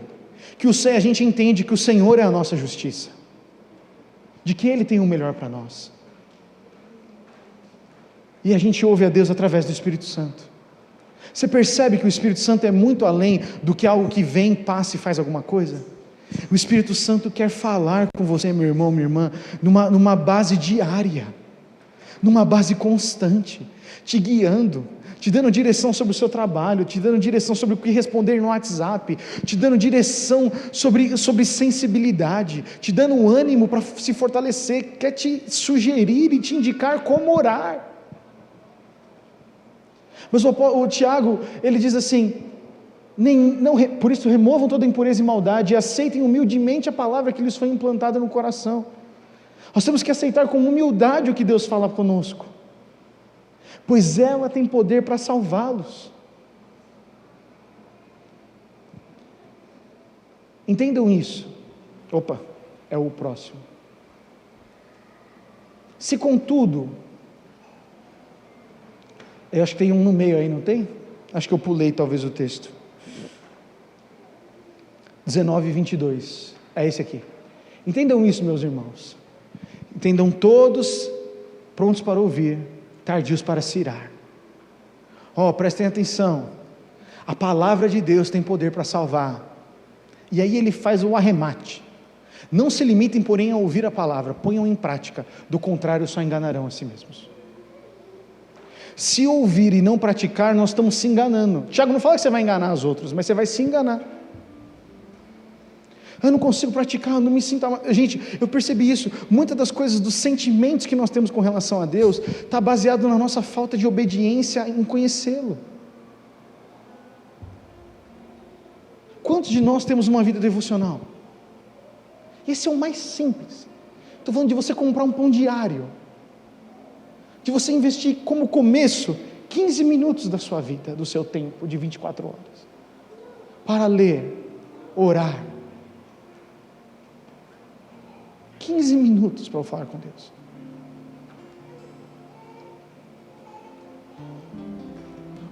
a gente entende que o Senhor é a nossa justiça, de que Ele tem o melhor para nós. E a gente ouve a Deus através do Espírito Santo. Você percebe que o Espírito Santo é muito além do que algo que vem, passa e faz alguma coisa? O Espírito Santo quer falar com você, meu irmão, minha irmã, numa base diária, numa base constante, te guiando, te dando direção sobre o seu trabalho, te dando direção sobre o que responder no WhatsApp, te dando direção sobre sensibilidade, te dando ânimo para se fortalecer, quer te sugerir e te indicar como orar. Mas o Tiago, ele diz assim, por isso removam toda impureza e maldade e aceitem humildemente a palavra que lhes foi implantada no coração. Nós temos que aceitar com humildade o que Deus fala conosco, pois ela tem poder para salvá-los. Entendam isso. Opa, é o próximo. Se contudo, eu acho que tem um no meio aí, não tem? Acho que eu pulei talvez o texto. 19 e 22, é esse aqui. Entendam isso, meus irmãos. Entendam todos, prontos para ouvir, tardios para se irar. Prestem atenção, a palavra de Deus tem poder para salvar, e aí ele faz o arremate. Não se limitem, porém, a ouvir a palavra, ponham em prática, do contrário só enganarão a si mesmos. Se ouvir e não praticar, nós estamos se enganando. Tiago não fala que você vai enganar os outros, mas você vai se enganar. Eu não consigo praticar, eu não me sinto... Gente, eu percebi isso, muitas das coisas, dos sentimentos que nós temos com relação a Deus, está baseado na nossa falta de obediência em conhecê-lo. Quantos de nós temos uma vida devocional? Esse é o mais simples. Estou falando de você comprar um pão diário, de você investir como começo 15 minutos da sua vida, do seu tempo de 24 horas, para ler, orar. 15 minutos para eu falar com Deus.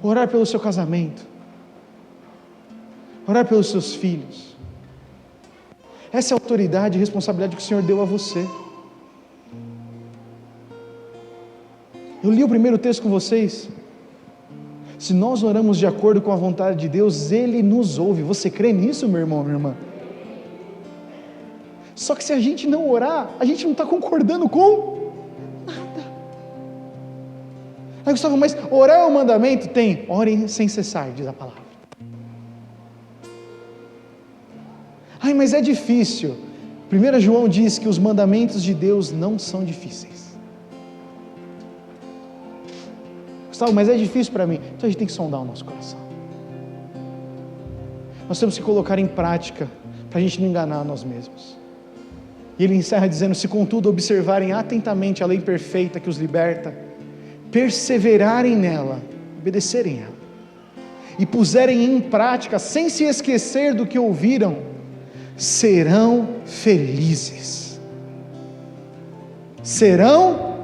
Orar pelo seu casamento, orar pelos seus filhos. Essa é a autoridade e responsabilidade que o Senhor deu a você. Eu li o primeiro texto com vocês. Se nós oramos de acordo com a vontade de Deus, Ele nos ouve. Você crê nisso, meu irmão, minha irmã? Só que se a gente não orar, a gente não está concordando com nada. Aí Gustavo, mas orar é um mandamento? Tem, orem sem cessar, diz a palavra. Ai, mas é difícil. 1 João diz que os mandamentos de Deus não são difíceis. Gustavo, mas é difícil para mim. Então a gente tem que sondar o nosso coração. Nós temos que colocar em prática, para a gente não enganar nós mesmos. E ele encerra dizendo, se contudo observarem atentamente a lei perfeita que os liberta, perseverarem nela, obedecerem ela, e puserem em prática, sem se esquecer do que ouviram, serão felizes. Serão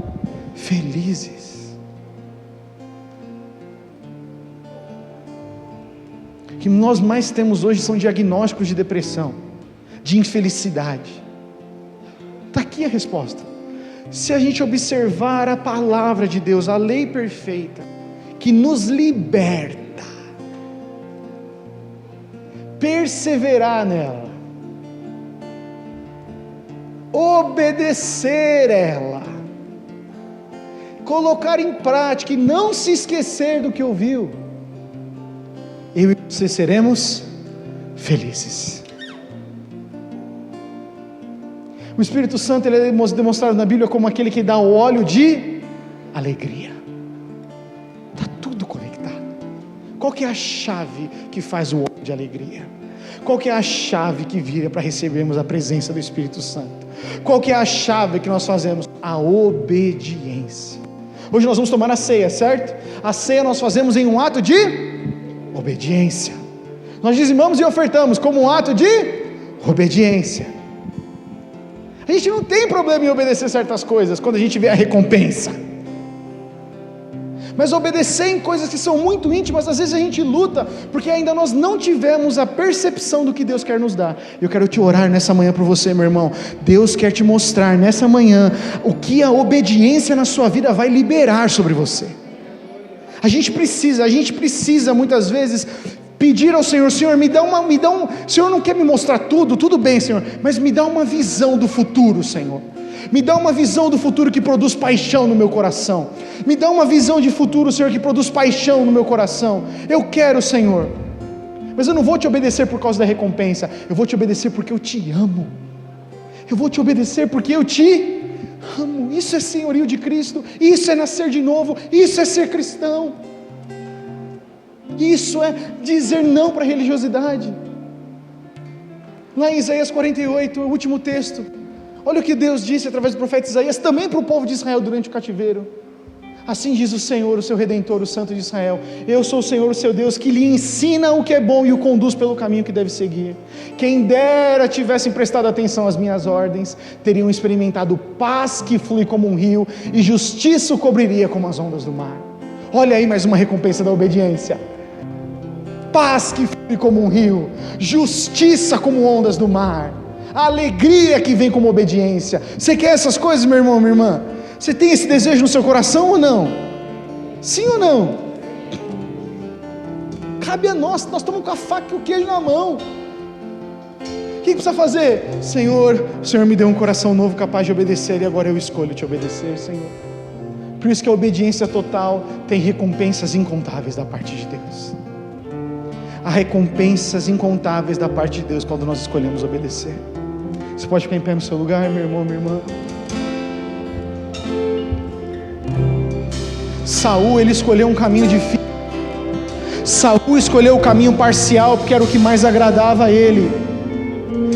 felizes. O que nós mais temos hoje são diagnósticos de depressão, de infelicidade. Está aqui a resposta. Se a gente observar a palavra de Deus, a lei perfeita, que nos liberta, perseverar nela, obedecer ela, colocar em prática e não se esquecer do que ouviu, eu e você seremos felizes. O Espírito Santo ele é demonstrado na Bíblia como aquele que dá o óleo de alegria. Está tudo conectado. Qual que é a chave que faz o óleo de alegria? Qual que é a chave que vira para recebermos a presença do Espírito Santo? Qual que é a chave que nós fazemos? A obediência. Hoje nós vamos tomar a ceia, certo? A ceia nós fazemos em um ato de obediência. Nós dizimamos e ofertamos como um ato de obediência. A gente não tem problema em obedecer certas coisas quando a gente vê a recompensa, mas obedecer em coisas que são muito íntimas, às vezes a gente luta, porque ainda nós não tivemos a percepção do que Deus quer nos dar. Eu quero te orar nessa manhã por você, meu irmão. Deus quer te mostrar nessa manhã o que a obediência na sua vida vai liberar sobre você. A gente precisa muitas vezes pedir ao Senhor: Senhor, Senhor não quer me mostrar tudo bem, Senhor, mas me dá uma visão do futuro, Senhor. Me dá uma visão do futuro que produz paixão no meu coração. Me dá uma visão de futuro, Senhor, que produz paixão no meu coração. Eu quero, Senhor. Mas eu não vou te obedecer por causa da recompensa. Eu vou te obedecer porque eu te amo. Eu vou te obedecer porque eu te amo. Isso é senhorio de Cristo. Isso é nascer de novo. Isso é ser cristão. Isso é dizer não para a religiosidade. Lá em Isaías 48, o último texto, olha o que Deus disse através do profeta Isaías, também para o povo de Israel durante o cativeiro. Assim diz o Senhor, o seu Redentor, o Santo de Israel: eu sou o Senhor, o seu Deus, que lhe ensina o que é bom e o conduz pelo caminho que deve seguir. Quem dera tivessem prestado atenção às minhas ordens, teriam experimentado paz que flui como um rio, e justiça o cobriria como as ondas do mar. Olha aí mais uma recompensa da obediência: paz que flui como um rio, justiça como ondas do mar, a alegria que vem como obediência. Você quer essas coisas, meu irmão, minha irmã? Você tem esse desejo no seu coração ou não? Sim ou não? Cabe a nós estamos com a faca e o queijo na mão. O que precisa fazer? Senhor, o Senhor me deu um coração novo capaz de obedecer, e agora eu escolho te obedecer, Senhor. Por isso que a obediência total tem recompensas incontáveis da parte de Deus. Há recompensas incontáveis da parte de Deus quando nós escolhemos obedecer. Você pode ficar em pé no seu lugar, meu irmão, minha irmã. Saul, ele escolheu um caminho difícil. Saul escolheu o caminho parcial, porque era o que mais agradava a ele.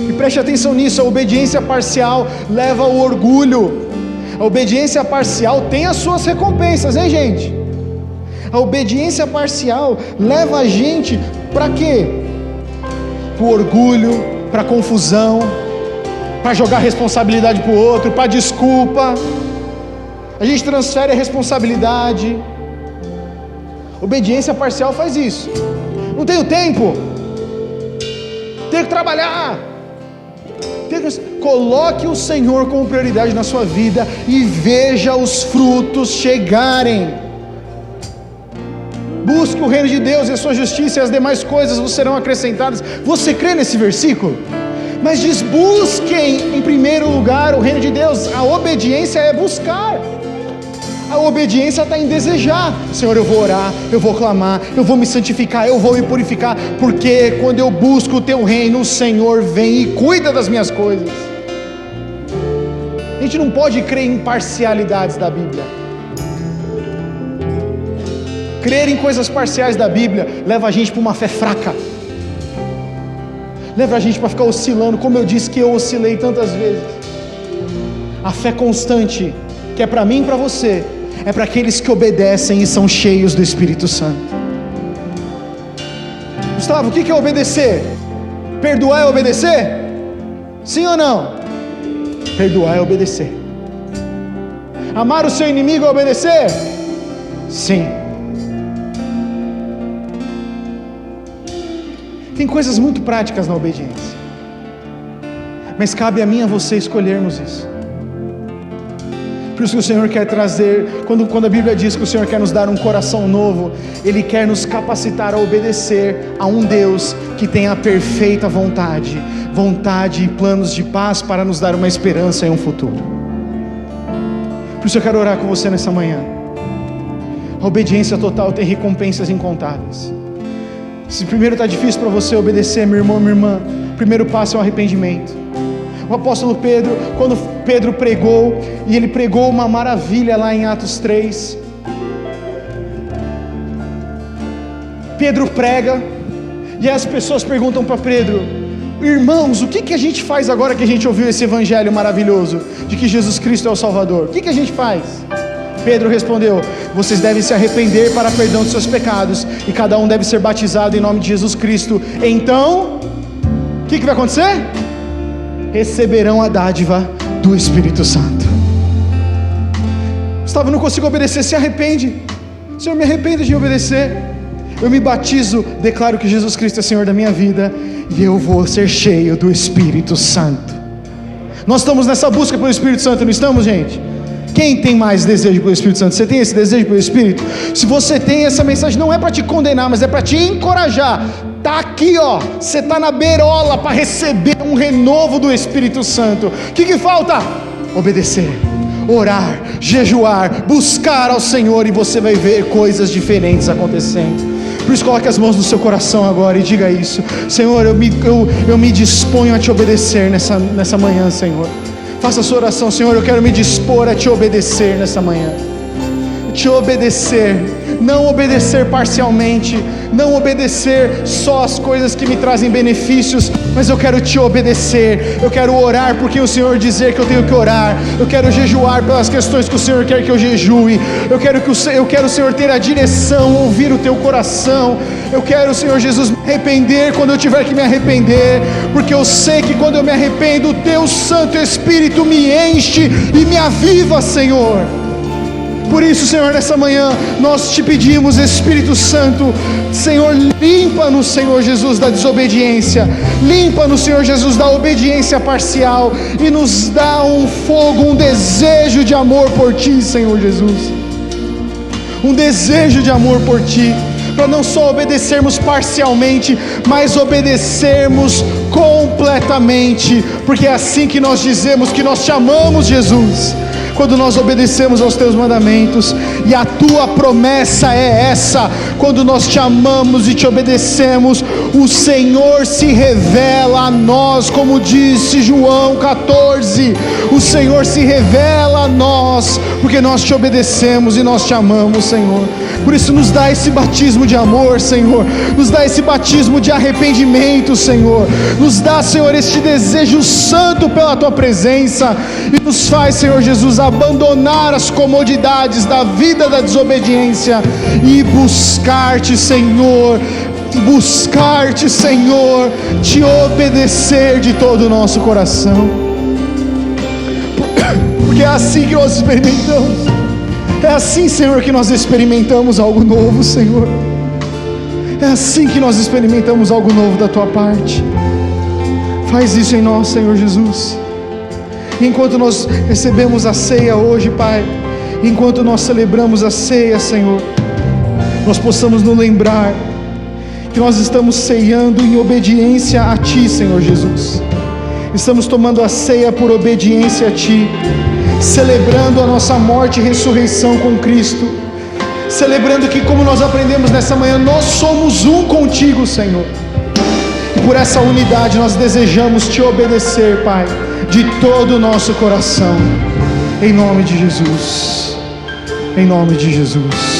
E preste atenção nisso: a obediência parcial leva ao orgulho. A obediência parcial tem as suas recompensas, hein, gente? A obediência parcial leva a gente para quê? Para o orgulho, para a confusão, para jogar responsabilidade para o outro, para desculpa. A gente transfere a responsabilidade. Obediência parcial faz isso. Não tenho tempo, tenho que trabalhar. Coloque o Senhor como prioridade na sua vida e veja os frutos chegarem. Busque o reino de Deus e a sua justiça, e as demais coisas vos serão acrescentadas. Você crê nesse versículo? Mas diz: busquem em primeiro lugar o reino de Deus. A obediência é buscar. A obediência está em desejar. Senhor, eu vou orar, eu vou clamar, eu vou me santificar, eu vou me purificar, porque quando eu busco o teu reino, o Senhor vem e cuida das minhas coisas. A gente não pode crer em parcialidades da Bíblia. Crer em coisas parciais da Bíblia leva a gente para uma fé fraca, leva a gente para ficar oscilando, como eu disse que eu oscilei tantas vezes. A fé constante, que é para mim e para você, é para aqueles que obedecem e são cheios do Espírito Santo. Gustavo, o que é obedecer? Perdoar é obedecer? Sim ou não? Perdoar é obedecer. Amar o seu inimigo é obedecer? Sim. Tem coisas muito práticas na obediência, mas cabe a mim e a você escolhermos isso. Por isso que o Senhor quer trazer, quando a Bíblia diz que o Senhor quer nos dar um coração novo, Ele quer nos capacitar a obedecer a um Deus que tem a perfeita vontade e planos de paz para nos dar uma esperança e um futuro. Por isso eu quero orar com você nessa manhã. A obediência total tem recompensas incontáveis. Se primeiro está difícil para você obedecer, meu irmão, minha irmã, o primeiro passo é o arrependimento. O apóstolo Pedro, quando Pedro pregou, e ele pregou uma maravilha lá em Atos 3. Pedro prega, e as pessoas perguntam para Pedro: irmãos, o que a gente faz agora que a gente ouviu esse evangelho maravilhoso, de que Jesus Cristo é o Salvador? O que a gente faz? Pedro respondeu: vocês devem se arrepender para perdão de seus pecados, e cada um deve ser batizado em nome de Jesus Cristo. Então, o que vai acontecer? Receberão a dádiva do Espírito Santo. Gustavo, não consigo obedecer. Se arrepende. Senhor, me arrependo de obedecer. Eu me batizo, declaro que Jesus Cristo é Senhor da minha vida, e eu vou ser cheio do Espírito Santo. Nós estamos nessa busca pelo Espírito Santo, não estamos, gente? Quem tem mais desejo pelo Espírito Santo? Você tem esse desejo pelo Espírito? Se você tem, essa mensagem não é para te condenar, mas é para te encorajar. Está aqui, ó, você está na beirola para receber um renovo do Espírito Santo. O que falta? Obedecer, orar, jejuar, buscar ao Senhor, e você vai ver coisas diferentes acontecendo. Por isso coloque as mãos no seu coração agora e diga isso: Senhor, eu me disponho a te obedecer nessa manhã, Senhor. Faça a sua oração: Senhor, eu quero me dispor a te obedecer nessa manhã. Te obedecer, não obedecer parcialmente, não obedecer só as coisas que me trazem benefícios, mas eu quero te obedecer. Eu quero orar porque o Senhor dizer que eu tenho que orar. Eu quero jejuar pelas questões que o Senhor quer que eu jejue. Eu quero, Senhor, ter a direção, ouvir o teu coração. Eu quero, Senhor Jesus, me arrepender quando eu tiver que me arrepender, porque eu sei que quando eu me arrependo, o teu Santo Espírito me enche e me aviva, Senhor. Por isso, Senhor, nessa manhã, nós te pedimos, Espírito Santo, Senhor, limpa-nos, Senhor Jesus, da desobediência, limpa-nos, Senhor Jesus, da obediência parcial, e nos dá um fogo, um desejo de amor por Ti, Senhor Jesus, um desejo de amor por Ti, para não só obedecermos parcialmente, mas obedecermos completamente, porque é assim que nós dizemos que nós te amamos, Jesus, quando nós obedecemos aos teus mandamentos. E a tua promessa é essa: quando nós te amamos e te obedecemos, o Senhor se revela a nós, como disse João 14, o Senhor se revela a nós, porque nós te obedecemos e nós te amamos, Senhor. Por isso nos dá esse batismo de amor, Senhor, nos dá esse batismo de arrependimento, Senhor, nos dá, Senhor, este desejo santo pela tua presença, e nos faz, Senhor Jesus, abandonar as comodidades da vida da desobediência e buscar-te, Senhor, te obedecer de todo o nosso coração, porque é assim que nós experimentamos, é assim, Senhor, que nós experimentamos algo novo, Senhor, é assim que nós experimentamos algo novo da tua parte. Faz isso em nós, Senhor Jesus. Enquanto nós recebemos a ceia hoje, Pai, enquanto nós celebramos a ceia, Senhor, nós possamos nos lembrar que nós estamos ceando em obediência a Ti, Senhor Jesus. Estamos tomando a ceia por obediência a Ti, celebrando a nossa morte e ressurreição com Cristo, celebrando que, como nós aprendemos nessa manhã, nós somos um contigo, Senhor, e por essa unidade nós desejamos Te obedecer, Pai, de todo o nosso coração, em nome de Jesus, em nome de Jesus.